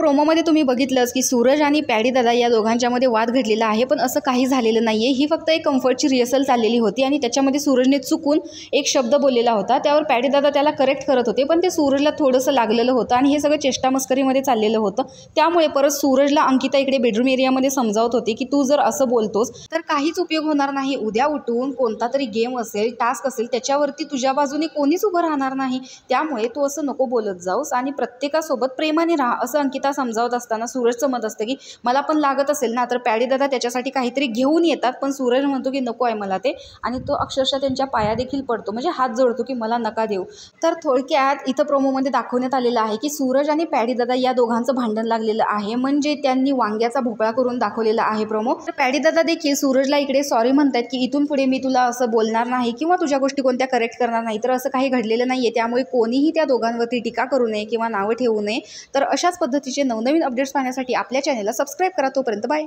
प्रोमोमध्ये तुम्ही बघितलंच की सूरज आणि पॅडी दादा या दोघांच्यामध्ये वाद घडलेला आहे, पण असं काही झालेलं नाही आहे। ही फक्त एक कम्फर्टची रिहर्सल चाललेली होती आणि त्याच्यामध्ये सूरजने चुकून एक शब्द बोललेला होता, त्यावर पॅडी दादा त्याला करेक्ट करत होते, पण ते सूरजला थोडंसं लागलेलं होतं आणि हे सगळं चेष्टा मस्करीमध्ये चाललेलं होतं। त्यामुळे परत सूरजला अंकिता इकडे बेडरूम एरियामध्ये समजावत होती की तू जर असं बोलतोस तर काहीच उपयोग होणार नाही। उद्या उठून कोणता तरी गेम असेल, टास्क असेल, त्याच्यावरती तुझ्या बाजूने कोणीच उभं राहणार नाही, त्यामुळे तू असं नको बोलत जाऊस आणि प्रत्येकासोबत प्रेमाने राहा, असं अंकिता समजावत असताना सूरजचं मत असतं की मला पण लागत असेल ना तर पॅडी दादा त्याच्यासाठी काहीतरी घेऊन येतात, पण सूरज म्हणतो की नको आहे मला ते, आणि तो अक्षरशः त्यांच्या पाया देखील पडतो, म्हणजे हात जोडतो की मला नका देऊ। तर थोडक्यात इथं प्रोमोमध्ये दाखवण्यात आलेलं आहे की सूरज आणि पॅडी दादा या दोघांचं भांडण लागलेलं आहे, म्हणजे त्यांनी वांग्याचा भोपळा करून दाखवलेला आहे प्रोमो। तर पॅडी दादा देखील सूरजला इकडे सॉरी म्हणतात की इथून पुढे मी तुला असं बोलणार नाही किंवा तुझ्या गोष्टी कोणत्या करेक्ट करणार नाही, तर असं काही घडलेलं नाहीये, त्यामुळे कोणीही त्या दोघांवरती टीका करू नये किंवा नावं ठेवू नये। तर अशाच पद्धतीचे नवनवीन अपडेट्स पाहण्यासाठी आपल्या चॅनलला सबस्क्राईब करा। तोपर्यंत बाय।